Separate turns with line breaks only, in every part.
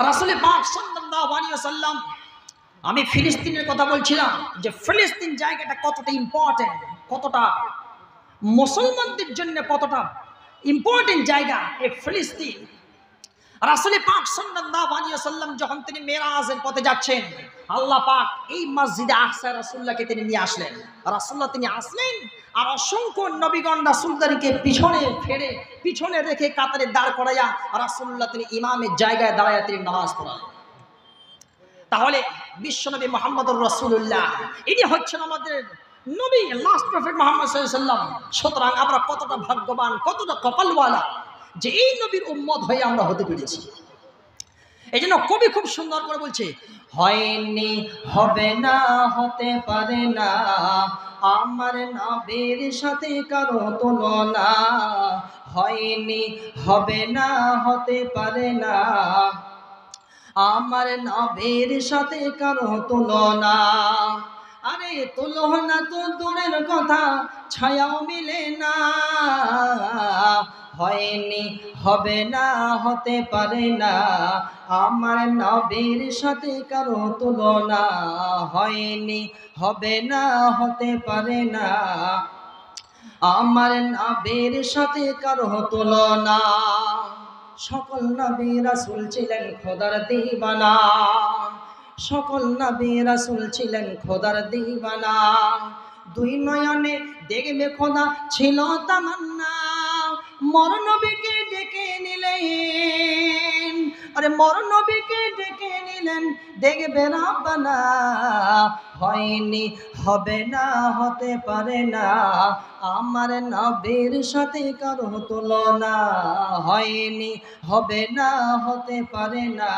রাসূল পাক সাল্লাল্লাহু আলাইহি ওয়াসাল্লাম, আমি ফিলিস্তিনের কথা বলছিলাম যে ফিলিস্তিন জায়গাটা কতটা ইম্পর্টেন্ট, কতটা মুসলমানদের জন্য কতটা ইম্পর্টেন্ট জায়গা এই ফিলিস্তিন। রাসূল পাক সাল্লাল্লাহু আলাইহি ওয়াসাল্লাম যখন তিনি মেরাজের পথে যাচ্ছেন, আল্লাহ পাক এই মসজিদে আকসা রাসূলুল্লাহকে তিনি নিয়ে আসলেন। রাসূলুল্লাহ তিনি আসলেন আর অসংখ্য নবীগণ রাসূলদেরকে পিছনে রেখে কাতারে দাঁড় করাইয়া রাসূলুল্লাহ তিনি ইমামের জায়গায় দাঁড়াইয়া তিনি নামাজ পড়ালেন। তাহলে বিশ্বনবী মুহাম্মদুর রাসূলুল্লাহ ইনি হচ্ছেন আমাদের নবী, লাস্ট প্রফেট মুহাম্মদ সাল্লাল্লাহু আলাইহি ওয়াসাল্লাম। সুতরাং আমরা কতটা ভাগ্যবান, কতটা কপালওয়ালা যে এই নবীর উম্মত হয়ে আমরা হতে পেরেছি। এই জন্য কবি খুব সুন্দর করে বলছে, হয়নি, হবে না, হতে পারে না, আমার নবীর সাথে কারো তুলনা। হয়নি, হবে না, হতে পারে না, আমার নবীর সাথে কারো তুলনা। আরে তুলনা তো দূরের কথা, ছায়াও মিলে না। হয়নি, হবে না, হতে পারে না, আমার নবীর সাথে কারো তুলনা। হয়নি, হবে না, হতে পারে না, আমার নবীর সাথে কারো তুলনা। সকল নবী রাসূল ছিলেন খোদার দিওয়ানা, সকল নবী রাসূল ছিলেন খোদার দিওয়ানা। দুই নয়নে দেখবে খোদা ছিল তামান্না, মর নবীকে ডেকে নিলেন, আরে মর নবীকে ডেকে নিলেন, দেখবে রাব্বানা। হয়নি, হবে না, হতে পারে না, আমার নবীর সাথে কারো তুলনা। হয়নি, হবে না, হতে পারে না,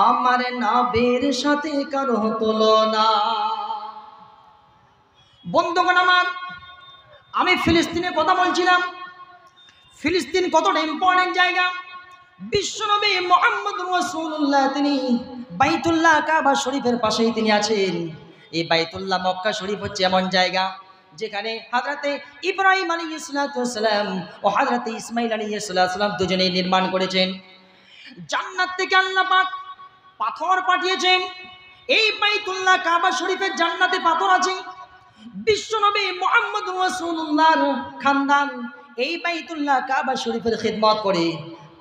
আমার নবীর সাথে কারো তুলনা। বন্ধুগণ আমার, আমি ফিলিস্তিনের কথা বলছিলাম। ফিলিস্তিন কতটা ইম্পর্টেন্ট জায়গা। বিশ্বনবী মুহাম্মদুর রাসূলুল্লাহ তিনি বাইতুল্লাহ কাবা শরীফের পাশেই তিনি আছেন। এই বাইতুল্লাহ মক্কা শরীফ হচ্ছে এমন জায়গা যেখানে হযরতে ইব্রাহিম আলাইহিস সালাম ও হযরতে ইসমাঈল আলাইহিস সালাম দুজনেই নির্মাণ করেছেন। জান্নাত থেকে আল্লাহ পাক পাথর পাঠিয়েছেন। এই বাইতুল্লাহ কাবা শরীফের জান্নাতে পাথর আছে। বিশ্বনবী মুহাম্মদুর রাসূলুল্লাহর খানদান এই বাইতুল্লাহ কাবা শরীফের খিদমত করে।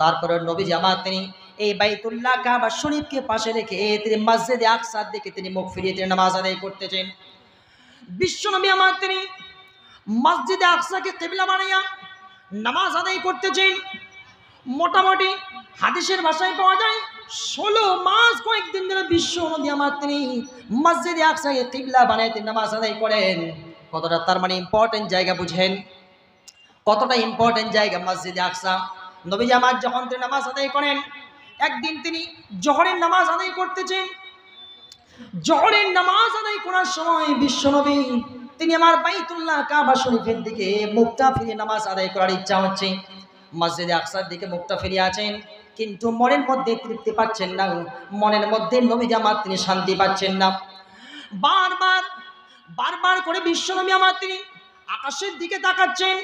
তারপরে নবীজি আমার তিনি এই বাইতুল্লাহ কাবা শরীফকে পাশে রেখে তিনি মসজিদে আকসার দিকে তিনি মুখ ফিরিয়ে তিনি নামাজ আদায় করতেছেন। বিশ্বনবী আমার তিনি মসজিদে আকসাকে কিবলা বানাইয়া নামাজ আদায় করতেছেন। মোটামুটি হাদিসের ভাষায় পাওয়া যায় 16 মাস কয়েকদিন ধরে বিশ্বনবী আমার তিনি মসজিদে আকসাকে কিবলা বানায় তিনি নামাজ আদায় করেন। কতটা তার মানে ইম্পর্টেন্ট জায়গা বুঝেন, কতটা ইম্পর্টেন্ট জায়গা মসজিদে আকসা। নবীজি আমার যখন তিনি নামাজ আদায় করেন, একদিন তিনি জোহরের নামাজ আদায় করতেছেন। জোহরের নামাজ আদায় করার সময় বিশ্বনবী তিনি আমার বাইতুল্লাহ কাবা শরীফের দিকে মুখটা ফিরিয়ে নামাজ আদায় করার ইচ্ছা হচ্ছে। মসজিদে আকসার দিকে মুখটা ফিরিয়ে আছেন, কিন্তু মনের মধ্যে তৃপ্তি পাচ্ছেন না, মনের মধ্যে নবীজি আমার তিনি শান্তি পাচ্ছেন না। বারবার করে বিশ্বনবী আমার তিনি আকাশের দিকে তাকাচ্ছেন,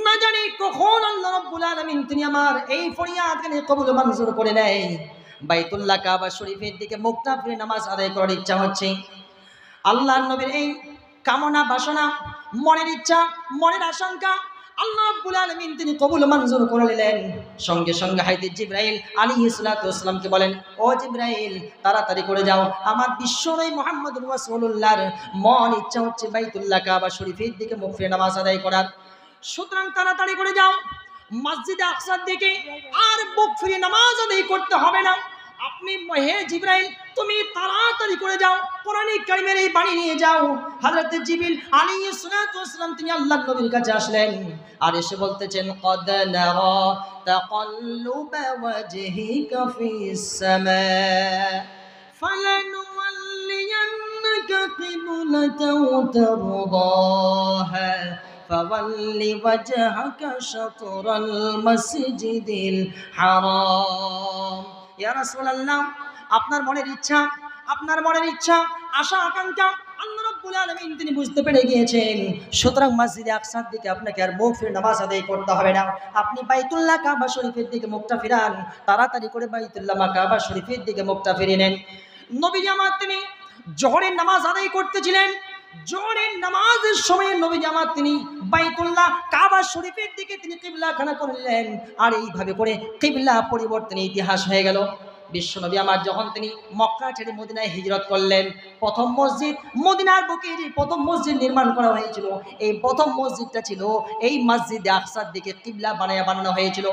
না জানি কখন আল্লাহ রাব্বুল আলামিন তিনি আমার এই ফরিয়াদকে কবুল মঞ্জুর করে নেয়। বাইতুল্লাহ কাবা শরীফের দিকে মুখটা ফিরে নামাজ আদায় করার ইচ্ছা হচ্ছে। আল্লাহর নবীর এই কামনা বাসনা, মনের ইচ্ছা, মনের আশঙ্কা আল্লাহ রাব্বুল আলামিন তিনি কবুল মঞ্জুর করে নিলেন। সঙ্গে সঙ্গে হযরত জিবরাইল আলাইহিস সালামকে বলেন, ও জিবরাইল তাড়াতাড়ি করে যাও, আমার বিশ্বনবী মুহাম্মদুর রাসূলুল্লাহর মন ইচ্ছা হচ্ছে বাইতুল্লাহ কাবা শরীফের দিকে মুখ ফিরে নামাজ আদায় করার। সুতরাং তাড়াতাড়ি করে যাও মসজিদে আকসার দিকে, আর মুখ ফিরে নামাজ আদায় করতে হবে না। আপনি হে জিবরাইল তুমি তাড়াতাড়ি করে যাও, কোরআন কারীমের এই বাণী নিয়ে যাও। হযরত জিবরিল আলাইহিস সালাম তিনি আল্লাহর নবীর কাছে আসলেন আর এসে বলতেছেন, ক্বাদ নারা তাকাল্লুবা ওয়াজহিকা ফিস সামা ফালানুওয়াল্লিয়ান্নাকা কিবলাতান তারদাহা ফাওয়াল্লি ওয়াজহাকা শাতরাল মাসজিদিল হারাম। ইয়া রাসূলুল্লাহ, আপনার মনের ইচ্ছা, আশা আকাঙ্ক্ষা আল্লাহ রব্বুল আলামিন তিনি বুঝতে পেরে গিয়েছেন, সুতরাং মসজিদে আকসার দিকে আপনাকে আর মুখ ফিরে নামাজ আদায় করতে হবে না। আপনি বাইতুল্লাহ কাবা শরীফের দিকে মুখটা ফিরান, তাড়াতাড়ি করে বাইতুল্লাহ কাবা শরীফের দিকে মুখটা ফিরিয়ে নেন। নবীজি আমার তিনি জোহরের নামাজ আদায় করতেছিলেন। জোহরের নামাজের সময় নবীজি আমার তিনি বাইতুল্লাহ কাবা শরীফের দিকে তিনি কিবলা খানা করলেন। আর এইভাবে করে কিবলা পরিবর্তনের ইতিহাস হয়ে গেল। বিশ্বনবী আমার যখন তিনি মক্কা ছেড়ে মদিনায় হিজরত করলেন, প্রথম মসজিদ মদিনার বুকে যে প্রথম মসজিদ নির্মাণ করা হয়েছিল, এই প্রথম মসজিদটা ছিল এই মসজিদে আকসার দিকে কিবলা বানানো হয়েছিল।